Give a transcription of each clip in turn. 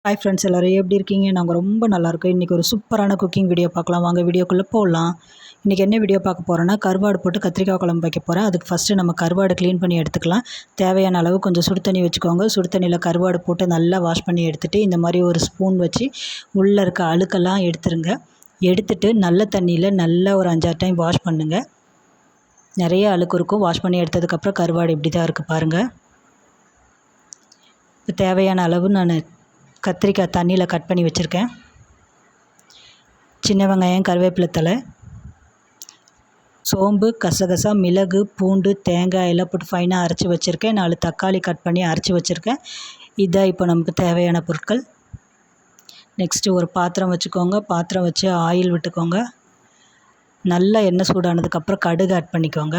Hi friends, எல்லோரும் எப்படி இருக்கீங்க? நாங்கள் ரொம்ப நல்லாயிருக்கோம். இன்றைக்கி ஒரு சூப்பரான குக்கிங் வீடியோ பார்க்கலாம். வாங்க வீடியோக்குள்ளே போகலாம். இன்றைக்கி என்ன வீடியோ பார்க்க போகிறோன்னா, கருவாடு போட்டு கத்திரிக்காய் குழம்பு வைக்க போகிறேன். அதுக்கு ஃபஸ்ட்டு நம்ம கருவாடு க்ளீன் பண்ணி எடுத்துக்கலாம். தேவையான அளவு கொஞ்சம் சுடு தண்ணி வச்சுக்கோங்க. சுடு தண்ணியில் கருவாடு போட்டு நல்லா வாஷ் பண்ணி எடுத்துகிட்டு, இந்த மாதிரி ஒரு ஸ்பூன் வச்சு உள்ளே இருக்க அழுக்கெல்லாம் எடுத்துருங்க. எடுத்துட்டு நல்ல தண்ணியில் நல்லா ஒரு 5-6 டைம் வாஷ் பண்ணுங்கள். நிறைய அழுக்கு இருக்கும். வாஷ் பண்ணி எடுத்ததுக்கப்புறம் கருவாடு இப்படி தான் இருக்குது பாருங்கள். இப்போ தேவையான அளவு நான் கத்திரிக்காய் தண்ணியில் கட் பண்ணி வச்சுருக்கேன். சின்ன வெங்காயம், கருவேப்பிலை தழை, சோம்பு, கசகசா, மிளகு, பூண்டு, தேங்காய் எல்லாம் போட்டு ஃபைனாக அரைச்சி வச்சுருக்கேன். 4 தக்காளி கட் பண்ணி அரைச்சி வச்சுருக்கேன். இதான் இப்போ நமக்கு தேவையான பொருட்கள். நெக்ஸ்ட்டு ஒரு பாத்திரம் வச்சுக்கோங்க. பாத்திரம் வச்சு ஆயில் விட்டுக்கோங்க. நல்லா எண்ணெய் சூடானதுக்கப்புறம் கடுகு ஆட் பண்ணிக்கோங்க.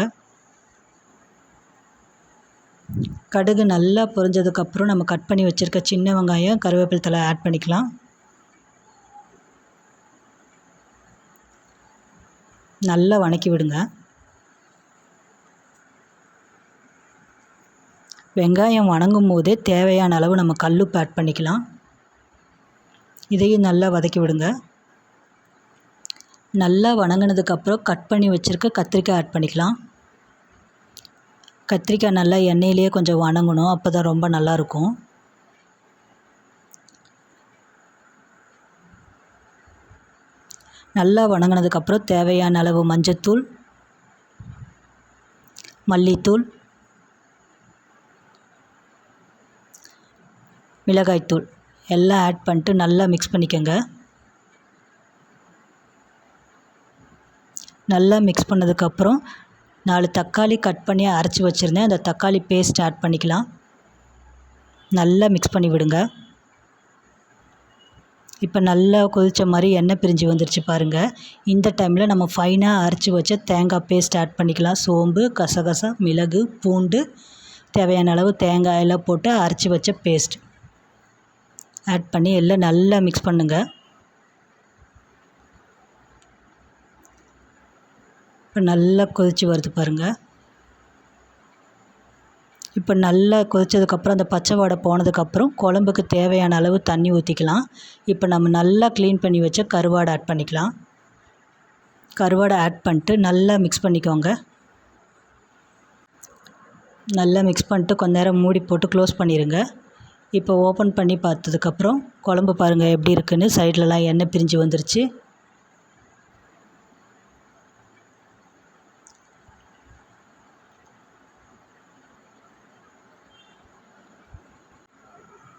கடுகு நல்லா பொரிஞ்சதுக்கப்புறம் நம்ம கட் பண்ணி வச்சுருக்க சின்ன வெங்காயம், கருவேப்பிலை தழை ஆட் பண்ணிக்கலாம். நல்லா வதக்கி விடுங்க. வெங்காயம் வதங்கும் போதே தேவையான அளவு நம்ம கல்லுப்பு ஆட் பண்ணிக்கலாம். இதையும் நல்லா வதக்கி விடுங்க. நல்லா வதங்கினதுக்கப்புறம் கட் பண்ணி வச்சுருக்க கத்திரிக்காய் ஆட் பண்ணிக்கலாம். கத்திரிக்காய் நல்லா எண்ணெயிலேயே கொஞ்சம் வதங்கணும், அப்போ தான் ரொம்ப நல்லாயிருக்கும். நல்லா வதங்கினதுக்கப்புறம் தேவையான அளவு மஞ்சத்தூள், மல்லித்தூள், மிளகாய்த்தூள் எல்லாம் ஆட் பண்ணிட்டு நல்லா மிக்ஸ் பண்ணிக்கோங்க. நல்லா மிக்ஸ் பண்ணதுக்கப்புறம் 4 தக்காளி கட் பண்ணி அரைச்சி வச்சுருந்தேன். அந்த தக்காளி பேஸ்ட் ஆட் பண்ணிக்கலாம். நல்லா மிக்ஸ் பண்ணி விடுங்க. இப்போ நல்லா கொதித்த மாதிரி எண்ணெய் பிரிஞ்சு வந்துருச்சு பாருங்கள். இந்த டைமில் நம்ம ஃபைனாக அரைச்சி வச்ச தேங்காய் பேஸ்ட் ஆட் பண்ணிக்கலாம். சோம்பு, கசகசா, மிளகு, பூண்டு, தேவையான அளவு தேங்காய் எல்லாம் போட்டு அரைச்சி வச்ச பேஸ்ட் ஆட் பண்ணி எல்லாம் நல்லா மிக்ஸ் பண்ணுங்கள். இப்போ நல்லா கொதித்து வருது பாருங்கள். இப்போ நல்லா கொதித்ததுக்கப்புறம் அந்த பச்சை வாடை போனதுக்கப்புறம் குழம்புக்கு தேவையான அளவு தண்ணி ஊற்றிக்கலாம். இப்போ நம்ம நல்லா க்ளீன் பண்ணி வச்ச கருவாடை ஆட் பண்ணிக்கலாம். கருவாடை ஆட் பண்ணிட்டு நல்லா மிக்ஸ் பண்ணிக்கோங்க. நல்லா மிக்ஸ் பண்ணிட்டு கொஞ்ச நேரம் மூடி போட்டு க்ளோஸ் பண்ணிடுங்க. இப்போ ஓப்பன் பண்ணி பார்த்ததுக்கப்புறம் குழம்பு பாருங்கள் எப்படி இருக்குன்னு. சைட்லலாம் எண்ணெய் பிரிஞ்சு வந்துருச்சு.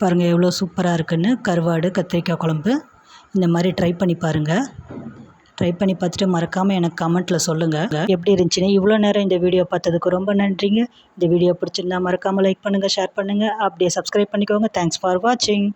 பாருங்கள் எவ்வளோ சூப்பராக இருக்குன்னு கருவாடு கத்திரிக்காய் குழம்பு. இந்த மாதிரி ட்ரை பண்ணி பாருங்கள். ட்ரை பண்ணி பார்த்துட்டு மறக்காமல் எனக்கு கமெண்ட்டில் சொல்லுங்கள் எப்படி இருந்துச்சுன்னு. இவ்வளோ நேரம் இந்த வீடியோ பார்த்ததுக்கு ரொம்ப நன்றிங்க. இந்த வீடியோ பிடிச்சிருந்தா மறக்காமல் லைக் பண்ணுங்கள், ஷேர் பண்ணுங்கள், அப்படியே சப்ஸ்கிரைப் பண்ணிக்கோங்க. தேங்க்ஸ் ஃபார் வாட்சிங்.